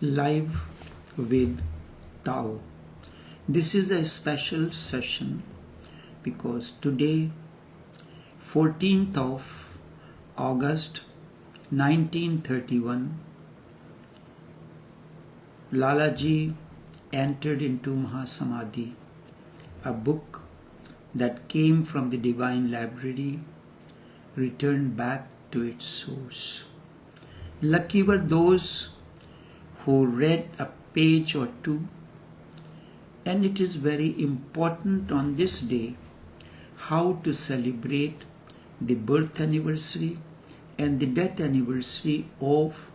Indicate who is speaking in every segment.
Speaker 1: Live with Tao. This is a special session because today, 14th of August 1931, Lalaji entered into Samadhi, a book that came from the Divine Library, returned back to its source. Lucky were those who read a page or two, and it is very important on this day how to celebrate the birth anniversary and the death anniversary of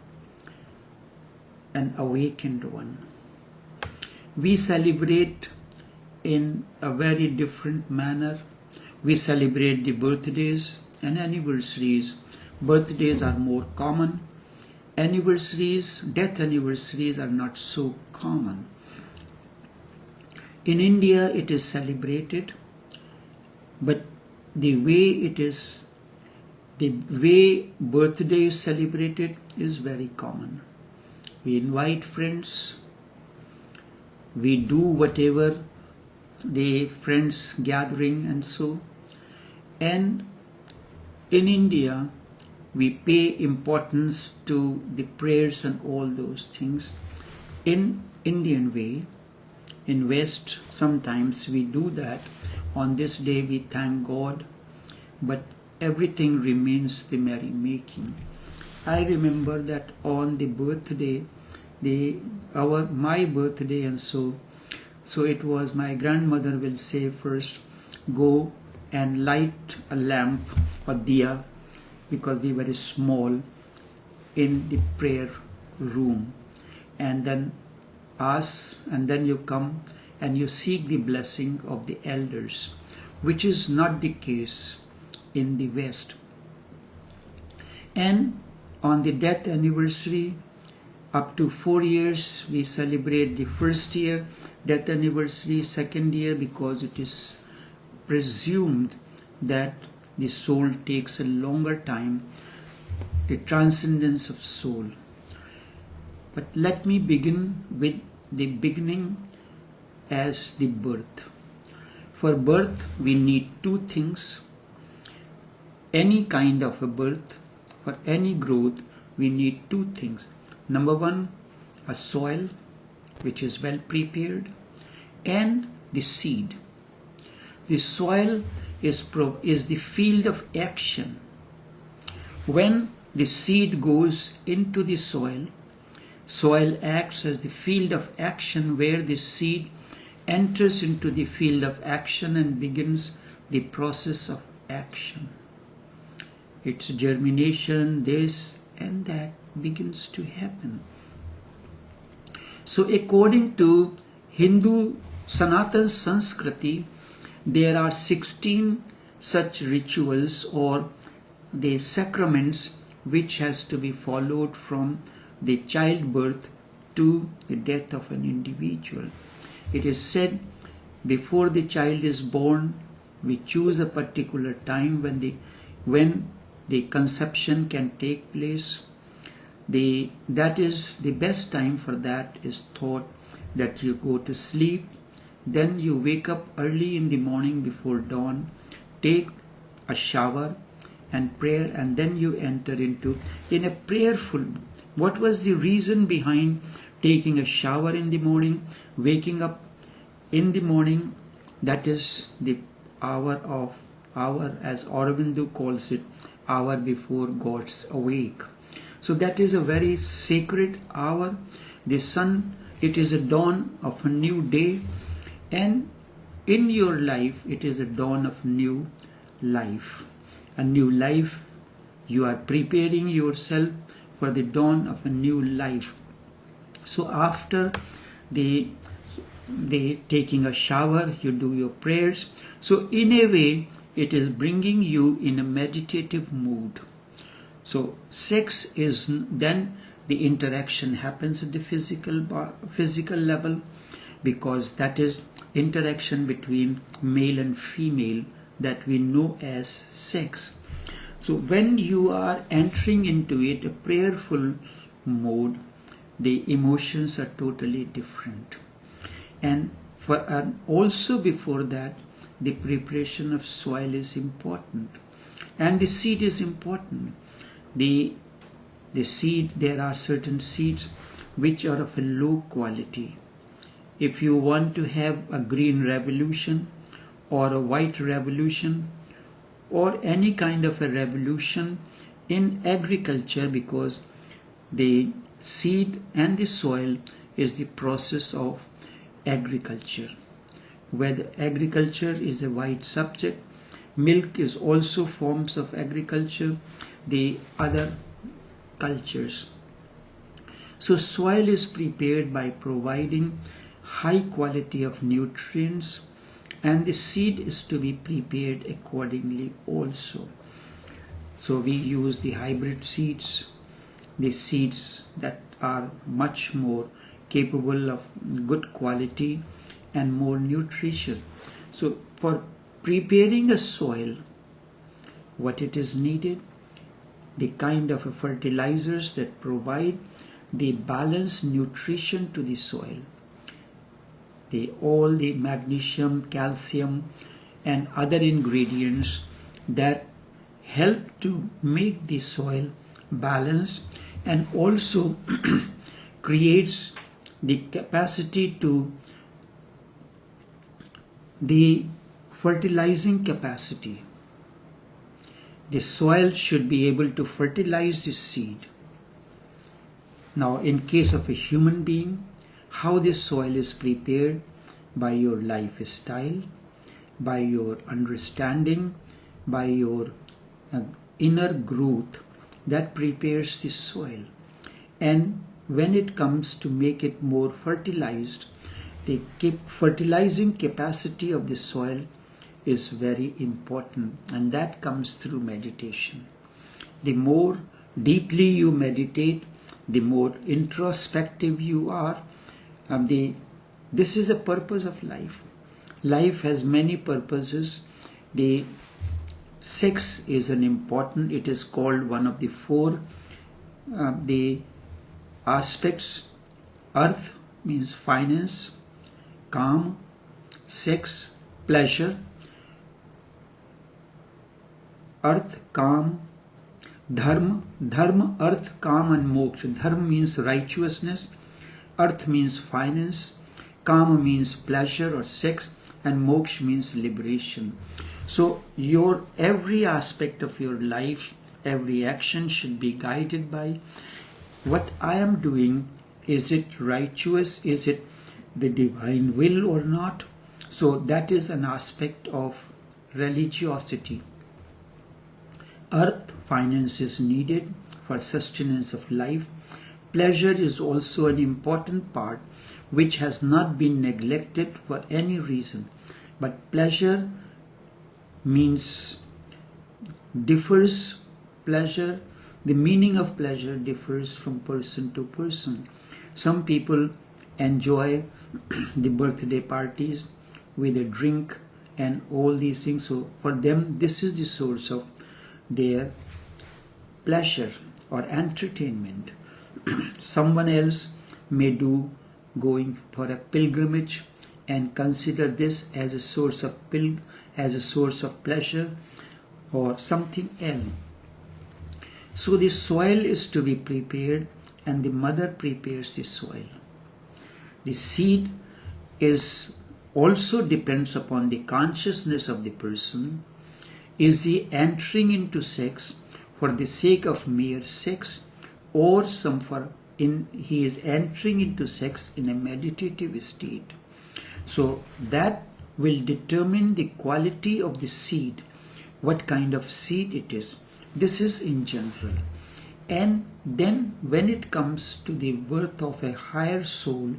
Speaker 1: an awakened one. We celebrate in a very different manner. We celebrate the birthdays and anniversaries. Birthdays are more common. Anniversaries, death anniversaries are not so common. In India it is celebrated, but the way birthday is celebrated is very common. We invite friends, we do whatever the friends gathering and so. And in India, we pay importance to the prayers and all those things. In Indian way, in West, sometimes we do that. On this day we thank God, but everything remains the merrymaking. I remember that on the birthday, my birthday, and so it was, my grandmother will say first, go and light a lamp or diya, because we were small, in the prayer room, and then ask, and then you come and you seek the blessing of the elders, which is not the case in the West. And on the death anniversary, up to 4 years, we celebrate the first year death anniversary, second year, because it is presumed that the soul takes a longer time, the transcendence of soul. But let me begin with the beginning as the birth. For birth, we need two things. Any kind of a birth, for any growth, we need two things. Number one, a soil which is well prepared, and the seed. The soil is the field of action. When the seed goes into the soil, soil acts as the field of action where the seed enters into the field of action and begins the process of action. Its germination, this and that begins to happen. So according to Hindu Sanatana Sanskriti, there are 16 such rituals or the sacraments which has to be followed from the childbirth to the death of an individual. It is said before the child is born, we choose a particular time when the conception can take place. That is the best time for that is thought that you go to sleep, then you wake up early in the morning before dawn, take a shower and prayer, and then you enter in a prayerful. What was the reason behind taking a shower in the morning, waking up in the morning? That is the hour, as Aurobindo calls it, hour before God's awake. So that is a very sacred hour. The sun, it is a dawn of a new day, and in your life it is a dawn of new life. A new life, you are preparing yourself for the dawn of a new life. So after the taking a shower, you do your prayers. So in a way, it is bringing you in a meditative mood. So sex is then the interaction happens at the physical level, because that is interaction between male and female that we know as sex. So when you are entering into it, a prayerful mode, the emotions are totally different. And also before that, the preparation of soil is important, and the seed is important. The seed, there are certain seeds which are of a low quality. If you want to have a green revolution or a white revolution or any kind of a revolution in agriculture, because the seed and the soil is the process of agriculture. Whether agriculture is a wide subject, milk is also forms of agriculture, the other cultures. So soil is prepared by providing high quality of nutrients, and the seed is to be prepared accordingly also. So we use the hybrid seeds, the seeds that are much more capable of good quality and more nutritious. So for preparing a soil, what it is needed, the kind of fertilizers that provide the balanced nutrition to the soil, all the magnesium, calcium and other ingredients that help to make the soil balanced, and also creates the capacity to the fertilizing capacity. The soil should be able to fertilize the seed. Now, in case of a human being, how the soil is prepared? By your lifestyle, by your understanding, by your inner growth, that prepares the soil. And when it comes to make it more fertilized, the fertilizing capacity of the soil is very important, and that comes through meditation. The more deeply you meditate, the more introspective you are. This is the purpose of life. Life has many purposes. The sex is an important, it is called one of the four the aspects. Earth means finance, calm, sex, pleasure. Earth, calm, dharma, earth, calm and moksha. Dharma means righteousness, earth means finance, calm means pleasure or sex, and moksha means liberation. So your every aspect of your life, every action should be guided by what I am doing. Is it righteous? Is it the divine will or not? So that is an aspect of religiosity. Earth, finance is needed for sustenance of life. Pleasure is also an important part which has not been neglected for any reason. But pleasure means differs. Pleasure, the meaning of pleasure differs from person to person. Some people enjoy the birthday parties with a drink and all these things. So for them, this is the source of their pleasure or entertainment. Someone else may do going for a pilgrimage and consider this as a source of pleasure or something else. So the soil is to be prepared, and the mother prepares the soil. The seed is also depends upon the consciousness of the person. Is he entering into sex for the sake of mere sex, or he is entering into sex in a meditative state? So that will determine the quality of the seed, what kind of seed it is. This is in general. And then when it comes to the birth of a higher soul,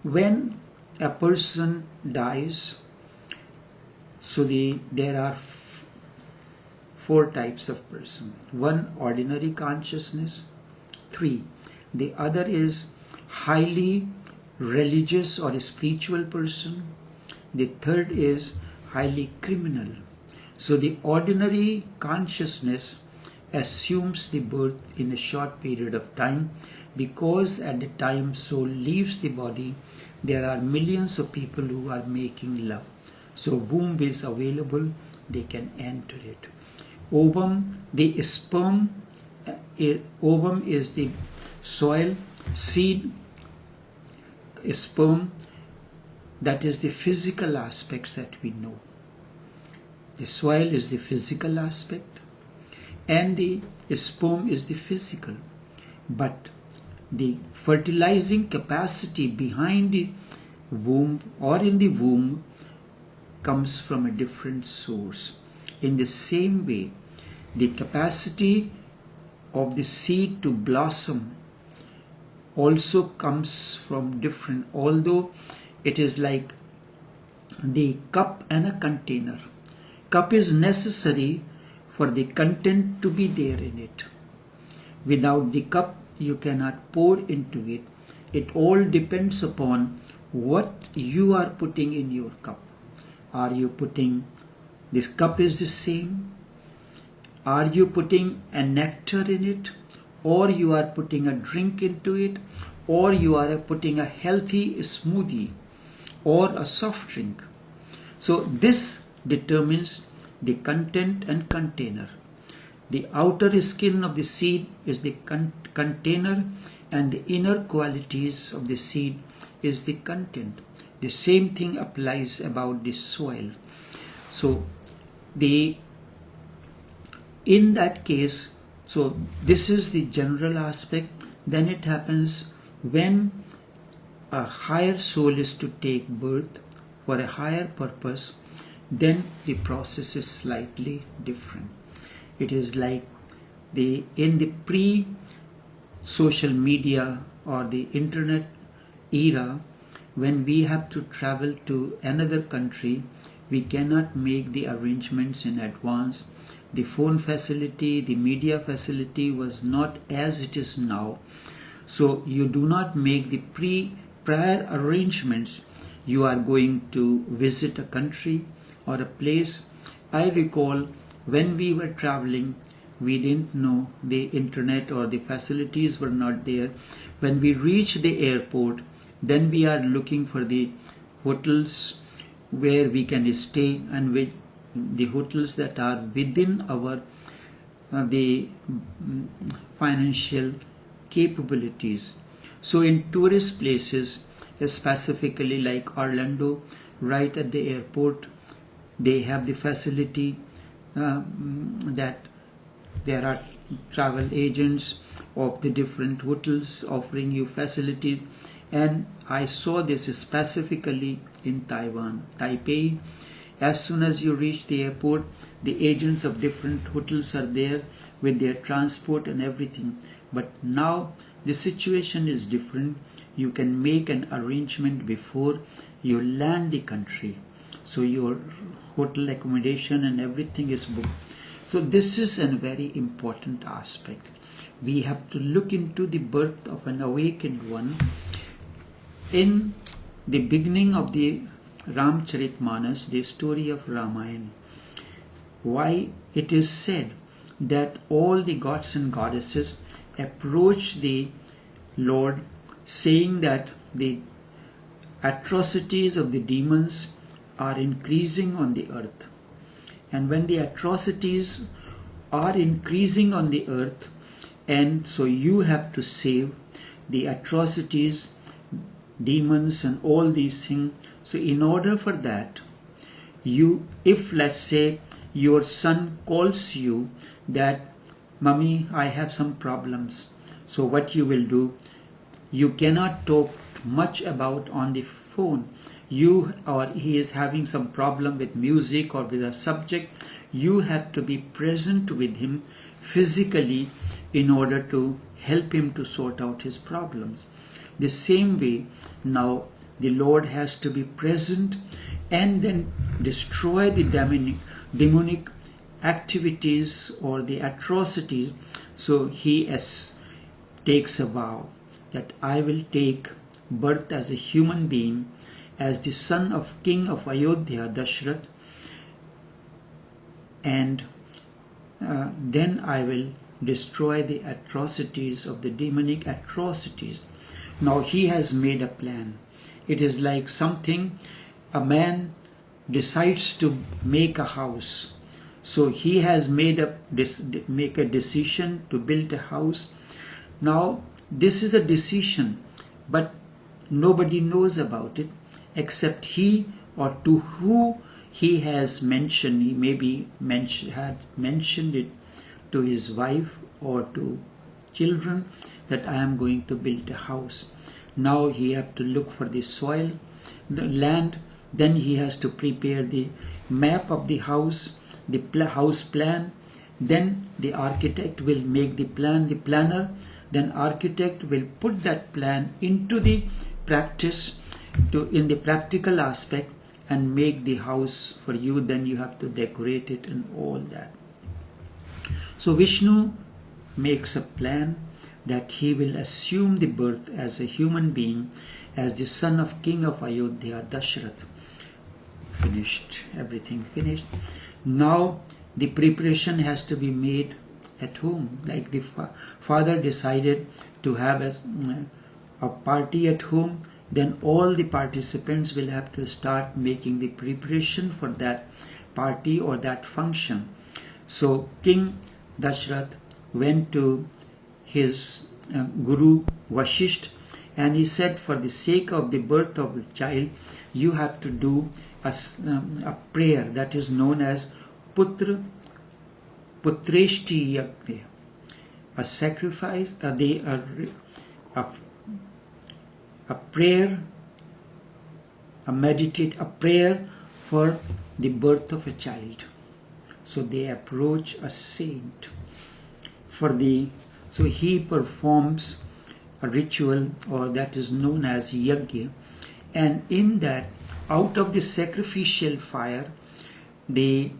Speaker 1: when a person dies, so there are four types of person. One, ordinary consciousness. 3, the other is highly religious or spiritual person. The third is highly criminal. So the ordinary consciousness, assumes the birth in a short period of time, because at the time soul leaves the body, there are millions of people who are making love. So womb is available, they can enter it. Ovum, the sperm, ovum is the soil, seed, sperm, that is the physical aspects that we know. The soil is the physical aspect and the sperm is the physical. But the fertilizing capacity behind the womb or in the womb comes from a different source. In the same way, the capacity of the seed to blossom also comes from different, although it is like the cup and a container. Cup is necessary for the content to be there in it. Without the cup, you cannot pour into it. It all depends upon what you are putting in your cup. Are you putting, this cup is the same? Are you putting a nectar in it? Or you are putting a drink into it? Or you are putting a healthy smoothie or a soft drink? So this determines the content and container. The outer skin of the seed is the container, and the inner qualities of the seed is the content. The same thing applies about the soil. So in that case, so this is the general aspect. Then it happens when a higher soul is to take birth for a higher purpose, then the process is slightly different. It is like in the pre-social media or the internet era, when we have to travel to another country, we cannot make the arrangements in advance. The phone facility, the media facility was not as it is now. So you do not make the prior arrangements. You are going to visit a country or a place. I recall when we were traveling, we didn't know the internet or the facilities were not there. When we reach the airport, then we are looking for the hotels where we can stay, and with the hotels that are within our the financial capabilities. So in tourist places, specifically like Orlando, right at the airport, they have the facility that there are travel agents of the different hotels offering you facilities. And I saw this specifically in Taiwan, Taipei. As soon as you reach the airport, the agents of different hotels are there with their transport and everything. But now the situation is different. You can make an arrangement before you land the country. So your hotel accommodation and everything is booked. So this is a very important aspect. We have to look into the birth of an awakened one. In the beginning of the Ramcharitmanas, the story of Ramayana, why it is said that all the gods and goddesses approach the Lord saying that the atrocities of the demons are increasing on the earth. And when the atrocities are increasing on the earth, and so you have to save the atrocities, demons and all these things. So in order for that, if let's say your son calls you that, Mummy, I have some problems. So what you will do, you cannot talk much about on the phone. He is having some problem with music or with a subject. You have to be present with him physically in order to help him to sort out his problems. The same way, now the Lord has to be present and then destroy the demonic activities or the atrocities. So he takes a vow that I will take birth as a human being, as the son of King of Ayodhya, Dashrath, and then I will destroy the atrocities of the demonic atrocities. Now he has made a plan. It is like something, a man decides to make a house. So he has make a decision to build a house. Now this is a decision, but nobody knows about it except he, or to who he has mentioned. He maybe had mentioned it to his wife or to children that I am going to build a house. Now he have to look for the soil, the land, then he has to prepare the map of the house, the house plan, then the architect will make the plan, the planner, then architect will put that plan into the practice, in the practical aspect, and make the house for you. Then you have to decorate it and all that. So Vishnu makes a plan that he will assume the birth as a human being, as the son of king of Ayodhya, Dashrath. Finished, everything finished. Now the preparation has to be made at home. Like the father decided to have a party at home, then all the participants will have to start making the preparation for that party or that function. So King Dashrath went to his Guru Vashisht, and he said, for the sake of the birth of the child, you have to do a prayer that is known as Putreshti Yagya, a sacrifice, a prayer, a prayer for the birth of a child. So they approach a saint so he performs a ritual, or that is known as yagya, and in that, out of the sacrificial fire, the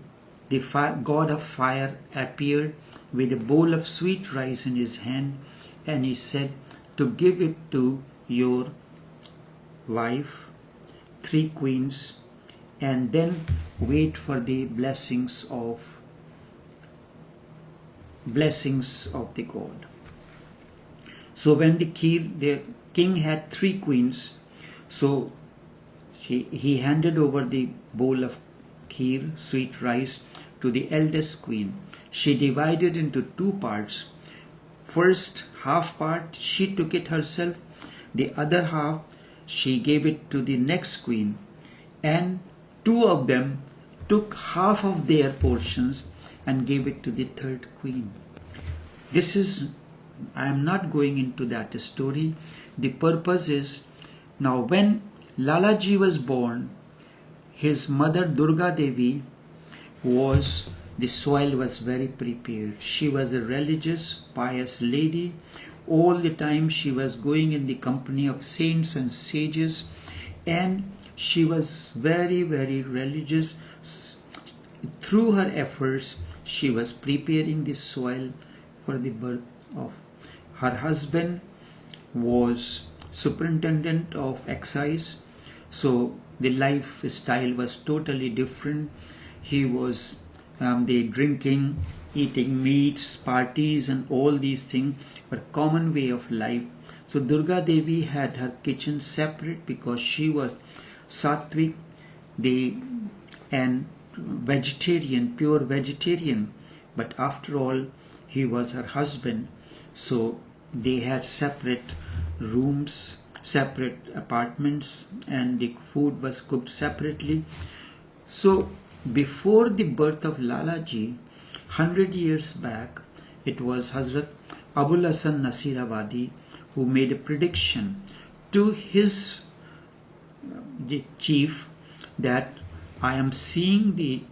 Speaker 1: god of fire appeared with a bowl of sweet rice in his hand, and he said to give it to your wife, 3 queens, and then wait for the blessings of the god. So when the king had 3 queens, so he handed over the bowl of kheer, sweet rice, to the eldest queen. She divided into 2 parts. First half part she took it herself, the other half she gave it to the next queen, and 2 of them took half of their portions and gave it to the 3rd queen. I am not going into that story. The purpose is, now when Lalaji was born, his mother Durga Devi the soil was very prepared. She was a religious, pious lady. All the time she was going in the company of saints and sages, and she was very, very religious. Through her efforts, she was preparing the soil for the birth of her husband. Was superintendent of excise, so the lifestyle was totally different. He was drinking, eating meats, parties, and all these things were common way of life. So Durga Devi had her kitchen separate because she was sattvic, and vegetarian, pure vegetarian. But after all, he was her husband, so they had separate rooms, separate apartments, and the food was cooked separately. So before the birth of Lalaji, 100 years back, it was Hazrat Abul Hasan Nasirawadi who made a prediction to the chief that I am seeing the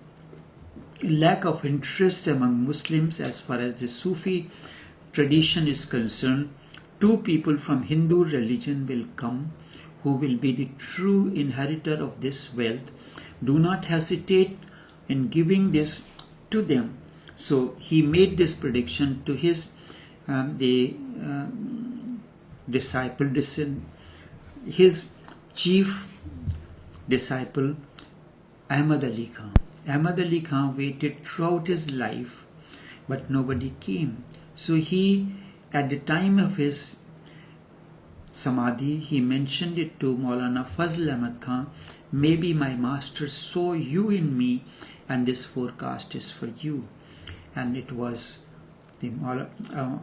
Speaker 1: lack of interest among Muslims as far as the Sufi tradition is concerned. 2 people from Hindu religion will come who will be the true inheritor of this wealth. Do not hesitate in giving this to them. So he made this prediction to his disciple, his chief disciple, Ahmad Ali Khan. Ahmad Ali Khan waited throughout his life, but nobody came. So he, at the time of his Samadhi, he mentioned it to Maulana Fazl Ahmad Khan, maybe my master saw you in me and this forecast is for you. And it was the Maulana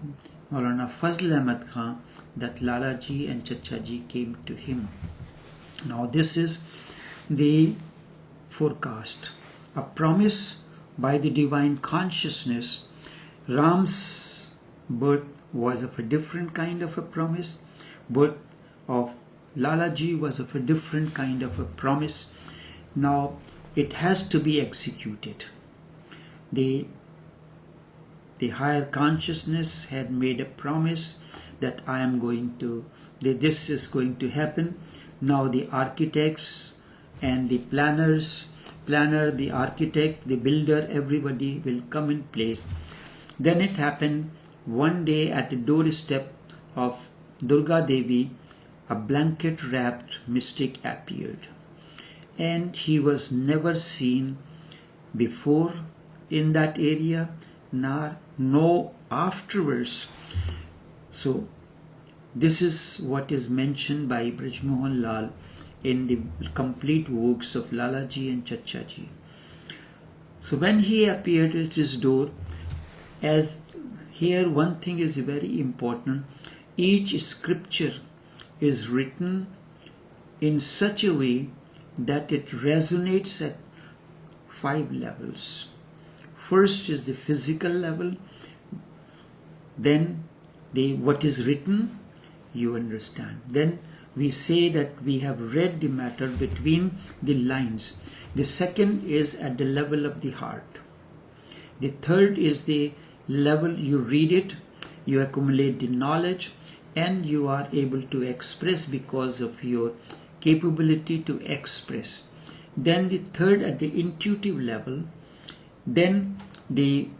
Speaker 1: Fazl Ahmad Khan that Lalaji and Chachaji came to him. Now this is the forecast, a promise by the divine consciousness. Ram's birth was of a different kind of a promise. Birth of Lalaji was of a different kind of a promise. Now it has to be executed. The higher consciousness had made a promise that I am going to, this is going to happen. Now the architects and the planner, the architect, the builder, everybody will come in place. Then it happened one day at the doorstep of Durga Devi, a blanket wrapped mystic appeared. And he was never seen before in that area, nor afterwards. So this is what is mentioned by Brij Mohan Lal in the complete works of Lalaji and Chachaji. So when he appeared at his door, as here one thing is very important, each scripture is written in such a way that it resonates at 5 levels. First is the physical level, then what is written, you understand. Then we say that we have read the matter between the lines. The second is at the level of the heart. The third is the level you read it, you accumulate the knowledge, and you are able to express because of your capability to express. Then the third at the intuitive level, then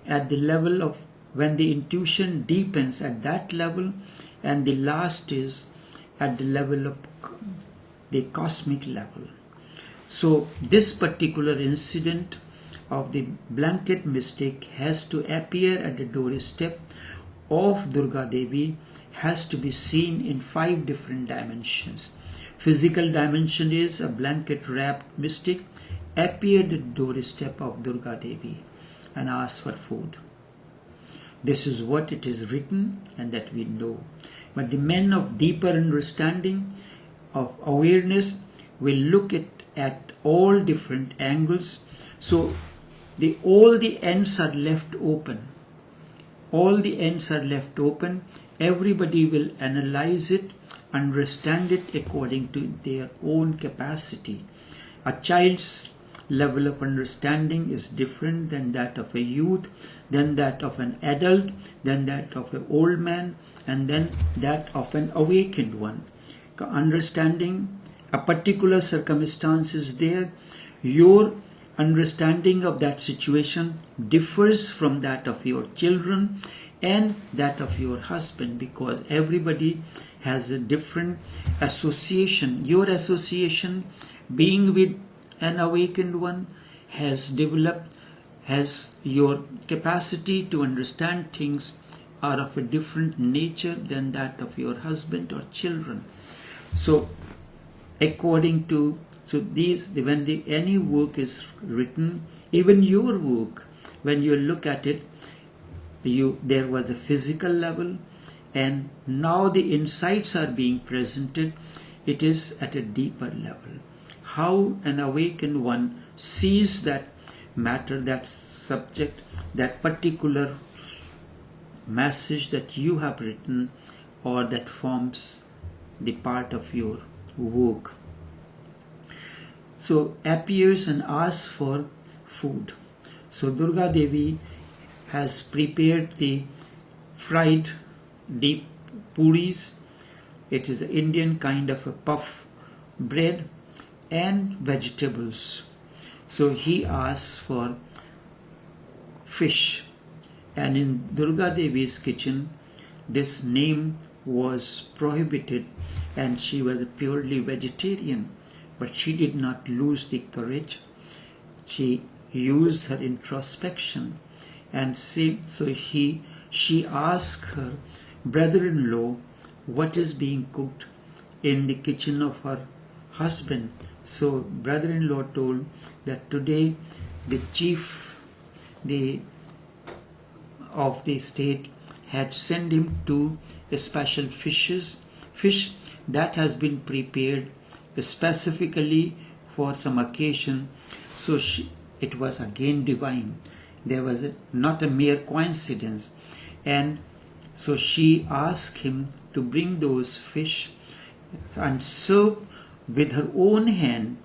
Speaker 1: at the level of when the intuition deepens at that level, and the last is at the level of the cosmic level. So this particular incident of the blanket mystic has to appear at the doorstep of Durga Devi, has to be seen in 5 different dimensions. Physical dimension is a blanket wrapped mystic appeared at the doorstep of Durga Devi and asked for food. This is what it is written and that we know. But the men of deeper understanding, of awareness, will look at all different angles. So all the ends are left open. All the ends are left open. Everybody will analyze it, understand it according to their own capacity. A child's level of understanding is different than that of a youth, than that of an adult, than that of an old man, and then that of an awakened one. Understanding a particular circumstance is there. Your understanding of that situation differs from that of your children and that of your husband, because everybody has a different association. Your association, being with an awakened one, has developed, has your capacity to understand things are of a different nature than that of your husband or children. So according to, when any work is written, even your work, when you look at it, there was a physical level, and now the insights are being presented. It is at a deeper level. How an awakened one sees that matter, that subject, that particular message that you have written, or that forms the part of your work. So appears and asks for food. So Durga Devi has prepared the fried deep puris. It is the Indian kind of a puff bread and vegetables. So he asks for fish. And in Durga Devi's kitchen, this name was prohibited, and she was a purely vegetarian. But she did not lose the courage. She used her introspection, and so she she asked her brother-in-law what is being cooked in the kitchen of her husband. So brother-in-law told that today the chief of the state had sent him to a special fish that has been prepared specifically for some occasion. So it was again divine. There was not a mere coincidence. And so she asked him to bring those fish and serve with her own hand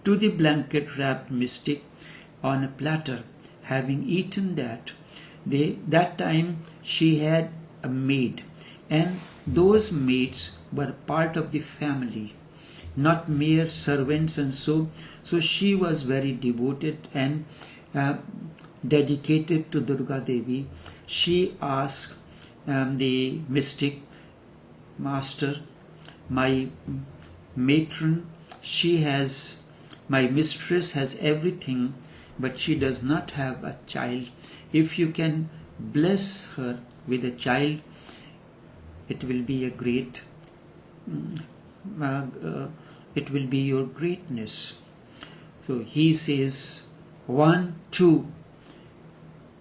Speaker 1: to the blanket wrapped mystic on a platter. Having eaten that time she had a maid, and those maids were part of the family, not mere servants, and so she was very devoted and dedicated to Durga Devi. She asked the mystic, Master, my matron, my mistress has everything, but she does not have a child. If you can bless her with a child, it will be a great, it will be your greatness. So he says 1, 2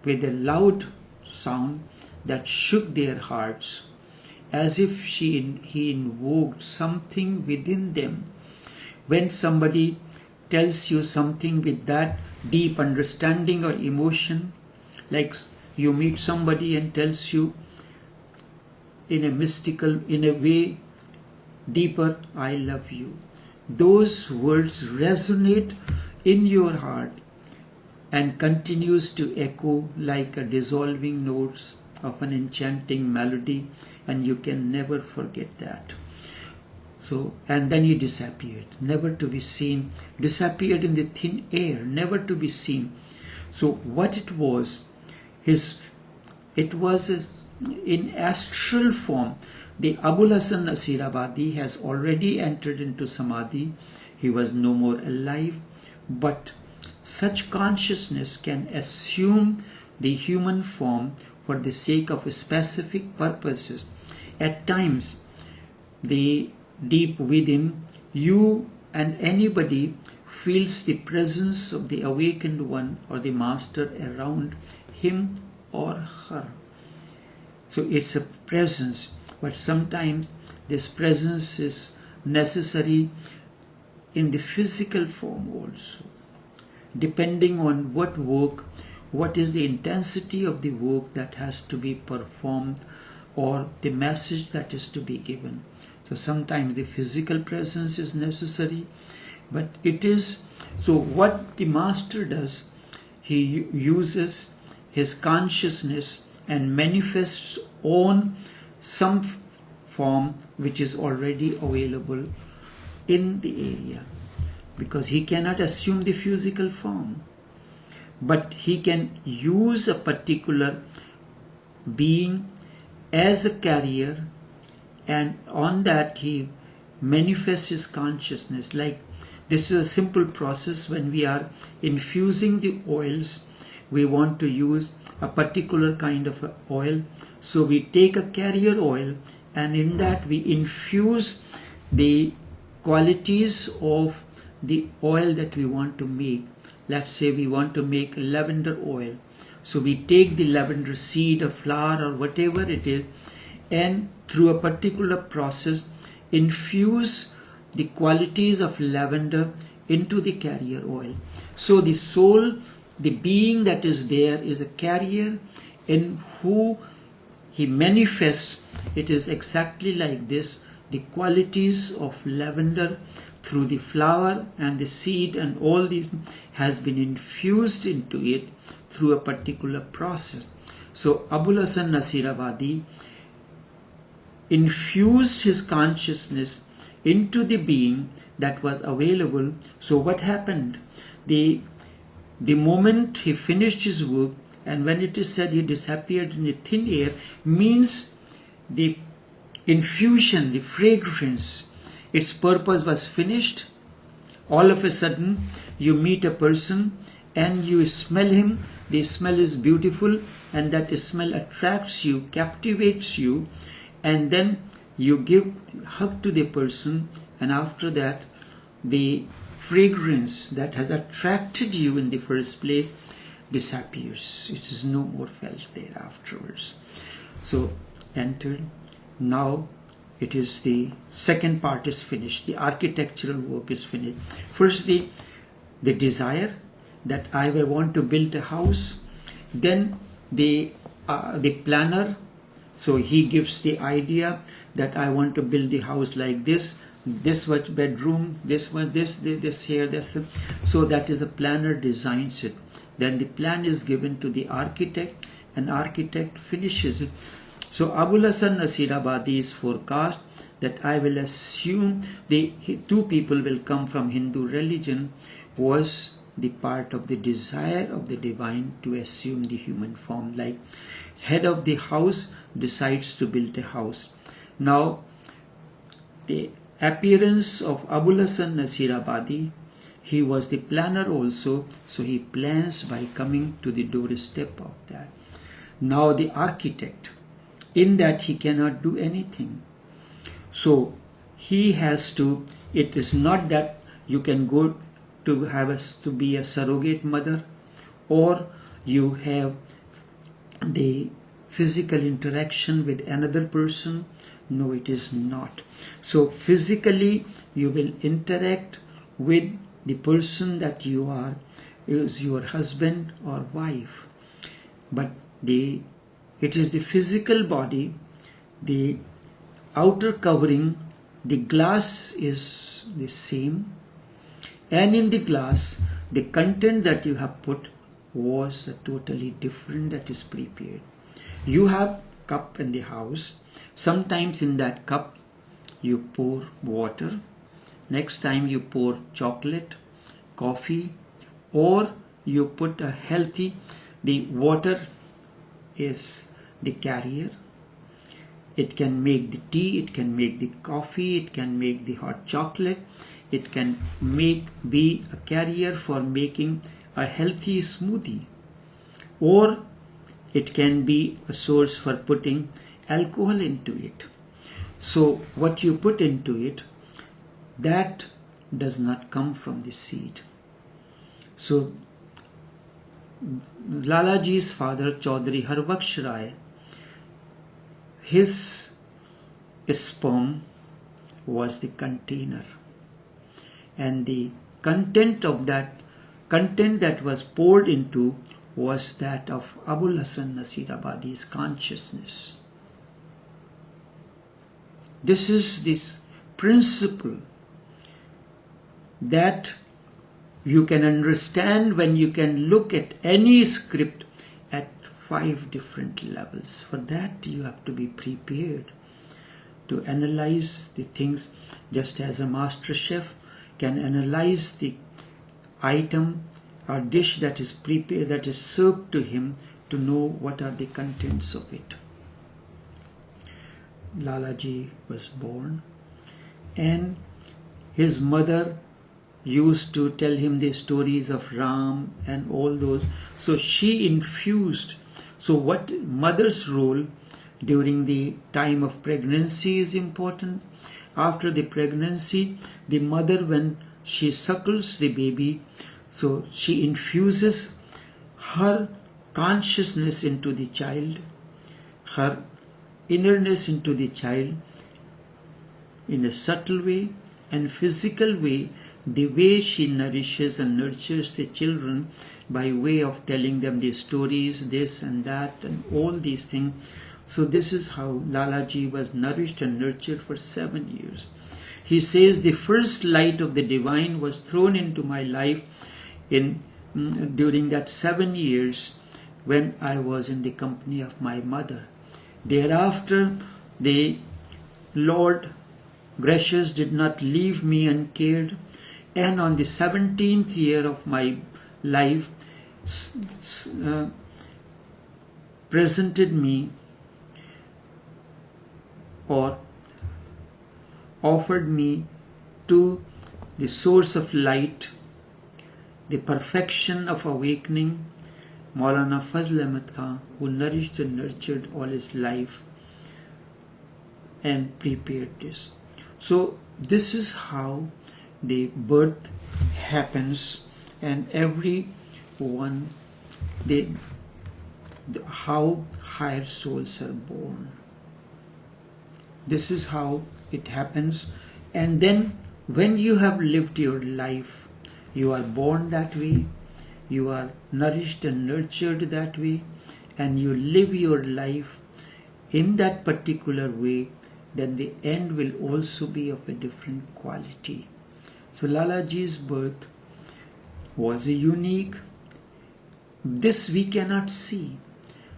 Speaker 1: with a loud sound that shook their hearts, as if he invoked something within them. When somebody tells you something with that deep understanding or emotion, like you meet somebody and tells you in a way deeper, I love you. Those words resonate in your heart and continues to echo like a dissolving notes of an enchanting melody, and you can never forget that. So, and then he disappeared, never to be seen, disappeared in the thin air, never to be seen. So what it was in astral form. The Abul Hasan Nasirabadi has already entered into Samadhi. He was no more alive, but such consciousness can assume the human form for the sake of specific purposes. At times, the deep within you and anybody feels the presence of the awakened one or the master around him or her. So it's a presence, but sometimes this presence is necessary in the physical form also, depending on what is the intensity of the work that has to be performed or the message that is to be given. So sometimes the physical presence is necessary, but it is, so what the master does, he uses his consciousness and manifests on some form which is already available in the area, because he cannot assume the physical form, but he can use a particular being as a carrier, and on that he manifests his consciousness. Like this is a simple process. When we are infusing the oils, we want to use a particular kind of oil, so we take a carrier oil and in that we infuse the qualities of the oil that we want to make. Let's say we want to make lavender oil, so we take the lavender seed or flower or whatever it is, and through a particular process infuse the qualities of lavender into the carrier oil. So the soul, the being that is there, is a carrier in who he manifests. It is exactly like this. The qualities of lavender through the flower and the seed and all these has been infused into it through a particular process. So Abul Hasan Nasirabadi infused his consciousness into the being that was available. So what happened? The moment he finished his work, and when it is said he disappeared in the thin air, means the infusion, the fragrance, its purpose was finished. All of a sudden you meet a person and you smell him, the smell is beautiful, and that smell attracts you, captivates you, and then you give hug to the person, and after that the fragrance that has attracted you in the first place disappears. It is no more felt there afterwards. So entered. Now it is the second part is finished. The architectural work is finished. First the desire that I will want to build a house. Then the planner, so he gives the idea that I want to build the house like this much bedroom, this one, this here, this. So that is the planner designs it. Then the plan is given to the architect, and architect finishes it. So Abul Hasan Nasirabadi's forecast that I will assume the two people will come from Hindu religion was the part of the desire of the divine to assume the human form. Like head of the house decides to build a house. Now the appearance of Abul Hasan Nasirabadi, he was the planner also, so he plans by coming to the doorstep of that. Now the architect, in that he cannot do anything. So he has to, it is not that you can go to to be a surrogate mother, or you have the physical interaction with another person. No, it is not. So physically you will interact with the person that you are, is your husband or wife. But it is the physical body, the outer covering, the glass is the same, and in the glass the content that you have put was totally different, that is prepared. You have cup in the house. Sometimes in that cup you pour water, next time you pour chocolate, coffee, or you put a healthy, the water is the carrier. It can make the tea, it can make the coffee, it can make the hot chocolate, it can be a carrier for making a healthy smoothie, or it can be a source for putting alcohol into it. So what you put into it, that does not come from the seed. So Lalaji's father, Chaudhary Harbaksh Rai, his sperm was the container, and the content that was poured into was that of Abul Hasan Nasirabadi's consciousness. This is this principle that you can understand when you can look at any script at 5 different levels. For that you have to be prepared to analyze the things, just as a master chef can analyze the item or dish that is prepared, that is served to him, to know what are the contents of it. Lalaji was born, and his mother used to tell him the stories of Ram and all those. So she infused. So what mother's role during the time of pregnancy is important. After the pregnancy, the mother, when she suckles the baby, so she infuses her consciousness into the child, her innerness into the child in a subtle way and physical way, the way she nourishes and nurtures the children by way of telling them the stories, this and that and all these things. So this is how Lalaji was nourished and nurtured for 7 years. He says the first light of the divine was thrown into my life during that 7 years when I was in the company of my mother. Thereafter, the Lord gracious did not leave me uncared, and on the 17th year of my life presented me or offered me to the source of light, the perfection of awakening, Maulana Fazl Ahmad Khan, who nourished and nurtured all his life and prepared this. So this is how the birth happens, and everyone, how higher souls are born. This is how it happens. And then when you have lived your life, you are born that way, you are nourished and nurtured that way, and you live your life in that particular way, then the end will also be of a different quality. So Lalaji's birth was a unique. This we cannot see.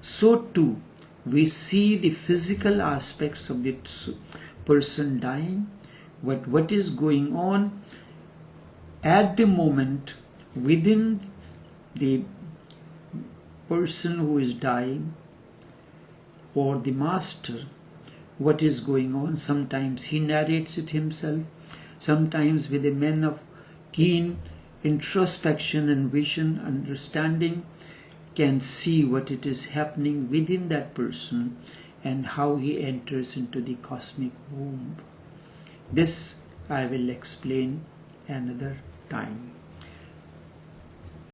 Speaker 1: So too, we see the physical aspects of the person dying, what is going on at the moment within the person who is dying, or the master, what is going on. Sometimes he narrates it himself, sometimes with a man of keen introspection and vision, understanding, can see what it is happening within that person and how he enters into the cosmic womb. This I will explain another time.